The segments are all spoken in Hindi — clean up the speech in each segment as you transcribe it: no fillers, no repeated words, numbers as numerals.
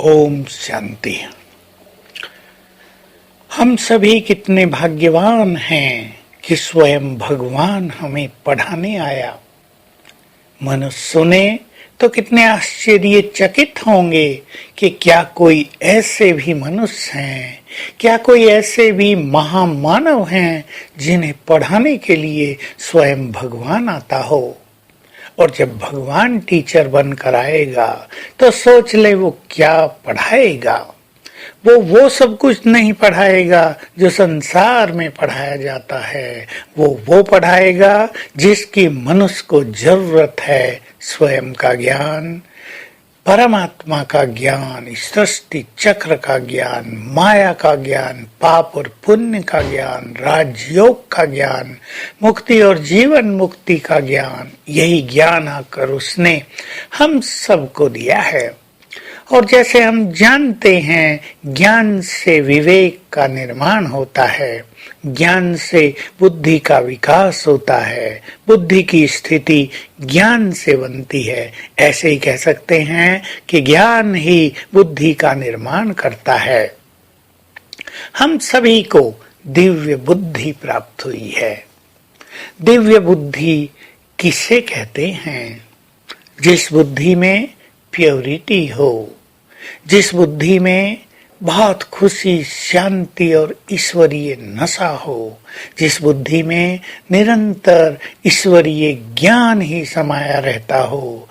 ओम शांति। हम सभी कितने भाग्यवान हैं कि स्वयं भगवान हमें पढ़ाने आया। मनुष्य सुने तो कितने आश्चर्यचकित होंगे कि क्या कोई ऐसे भी मनुष्य हैं, क्या कोई ऐसे भी महामानव हैं जिन्हें पढ़ाने के लिए स्वयं भगवान आता हो। और जब भगवान टीचर बनकर आएगा तो सोच ले वो क्या पढ़ाएगा। वो सब कुछ नहीं पढ़ाएगा जो संसार में पढ़ाया जाता है। वो पढ़ाएगा जिसकी मनुष्य को जरूरत है। स्वयं का ज्ञान, परमात्मा का ज्ञान, सृष्टि चक्र का ज्ञान, माया का ज्ञान, पाप और पुण्य का ज्ञान, राजयोग का ज्ञान, मुक्ति और जीवन मुक्ति का ज्ञान, यही ज्ञान आकर उसने हम सबको दिया है। और जैसे हम जानते हैं, ज्ञान से विवेक का निर्माण होता है, ज्ञान से बुद्धि का विकास होता है, बुद्धि की स्थिति ज्ञान से बनती है। ऐसे ही कह सकते हैं कि ज्ञान ही बुद्धि का निर्माण करता है। हम सभी को दिव्य बुद्धि प्राप्त हुई है। दिव्य बुद्धि किसे कहते हैं? जिस बुद्धि में प्योरिटी हो, जिस बुद्धि में बहुत खुशी, शांति और ईश्वरीय नशा हो, जिस बुद्धि में निरंतर ईश्वरीय ज्ञान ही समाया रहता हो,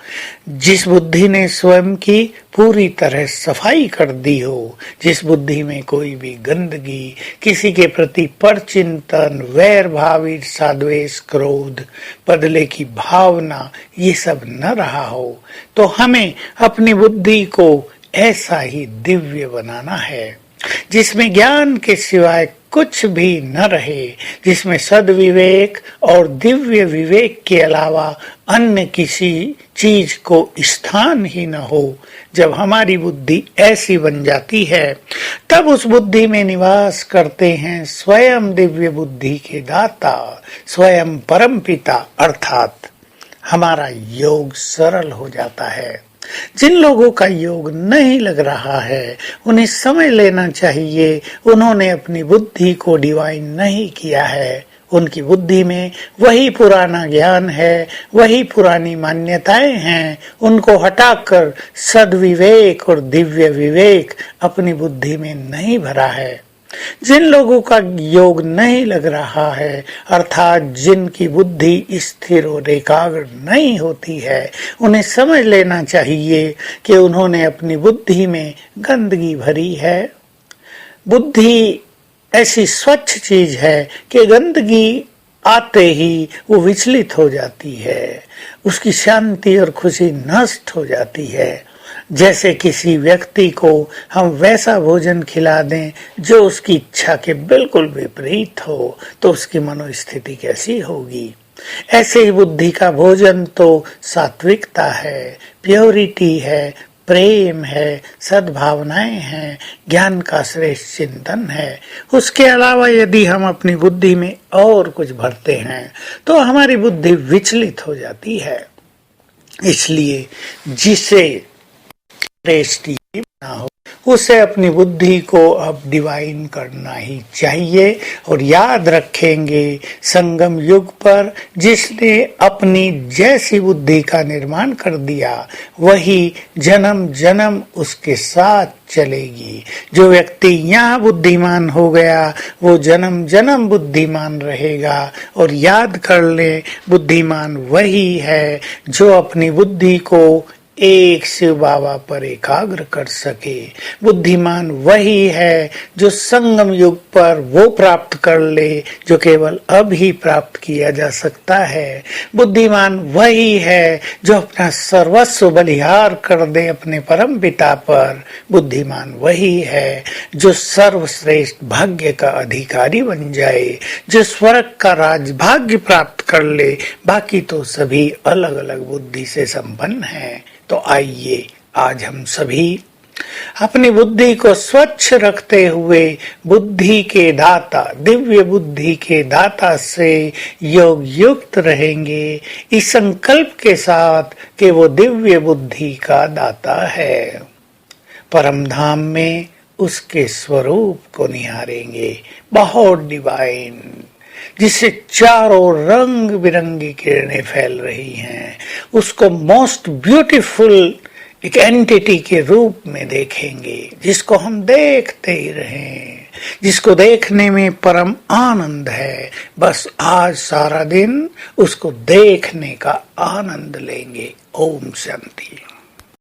जिस बुद्धि ने स्वयं की पूरी तरह सफाई कर दी हो, जिस बुद्धि में कोई भी गंदगी, किसी के प्रति परचिंतन, वैर भाव, ईर्षा, द्वेष, क्रोध, बदले की भावना, ये सब न रहा हो, तो हमें अपनी बुद्धि को ऐसा ही दिव्य बनाना है, जिसमें ज्ञान के सिवाय कुछ भी न रहे, जिसमें सद्विवेक और दिव्य विवेक के अलावा अन्य किसी चीज को स्थान ही न हो। जब हमारी बुद्धि ऐसी बन जाती है, तब उस बुद्धि में निवास करते हैं स्वयं दिव्य बुद्धि के दाता, स्वयं परमपिता, अर्थात हमारा योग सरल हो जाता है। जिन लोगों का योग नहीं लग रहा है, उन्हें समझ लेना चाहिए उन्होंने अपनी बुद्धि को डिवाइन नहीं किया है। उनकी बुद्धि में वही पुराना ज्ञान है, वही पुरानी मान्यताएं हैं। उनको हटाकर सद्विवेक और दिव्य विवेक अपनी बुद्धि में नहीं भरा है। जिन लोगों का योग नहीं लग रहा है, अर्थात जिनकी बुद्धि स्थिर और एकाग्र नहीं होती है, उन्हें समझ लेना चाहिए कि उन्होंने अपनी बुद्धि में गंदगी भरी है। बुद्धि ऐसी स्वच्छ चीज है कि गंदगी आते ही वो विचलित हो जाती है, उसकी शांति और खुशी नष्ट हो जाती है। जैसे किसी व्यक्ति को हम वैसा भोजन खिला दें जो उसकी इच्छा के बिल्कुल विपरीत हो, तो उसकी मनोस्थिति कैसी होगी। ऐसे ही बुद्धि का भोजन तो सात्विकता है, प्योरिटी है, प्रेम है, सद्भावनाएं हैं, ज्ञान का श्रेष्ठ चिंतन है। उसके अलावा यदि हम अपनी बुद्धि में और कुछ भरते हैं तो हमारी बुद्धि विचलित हो जाती है। इसलिए जिसे श्रेष्ठ ना हो, उसे अपनी बुद्धि को अब डिवाइन करना ही चाहिए। और याद रखेंगे, संगम युग पर जिसने अपनी जैसी बुद्धि का निर्माण कर दिया, वही जन्म जन्म उसके साथ चलेगी। जो व्यक्ति यहाँ बुद्धिमान हो गया, वो जन्म जन्म बुद्धिमान रहेगा। और याद कर ले, बुद्धिमान वही है जो अपनी बुद्धि को एक शिव बाबा पर एकाग्र कर सके। बुद्धिमान वही है जो संगम युग पर वो प्राप्त कर ले जो केवल अब ही प्राप्त किया जा सकता है। बुद्धिमान वही है जो अपना सर्वस्व बलिहार कर दे अपने परम पिता पर। बुद्धिमान वही है जो सर्वश्रेष्ठ भाग्य का अधिकारी बन जाए, जो स्वर्ग का राजभाग्य प्राप्त कर ले। बाकी तो सभी अलग अलग बुद्धि से संपन्न हैं। तो आइए आज हम सभी अपनी बुद्धि को स्वच्छ रखते हुए बुद्धि के दाता, दिव्य बुद्धि के दाता से योग युक्त रहेंगे, इस संकल्प के साथ कि वो दिव्य बुद्धि का दाता है। परम धाम में उसके स्वरूप को निहारेंगे, बहुत डिवाइन, जिससे चारों रंग बिरंगी किरणें फैल रही हैं, उसको मोस्ट ब्यूटीफुल एक एंटिटी के रूप में देखेंगे, जिसको हम देखते ही रहें, जिसको देखने में परम आनंद है। बस आज सारा दिन उसको देखने का आनंद लेंगे। ओम शांति।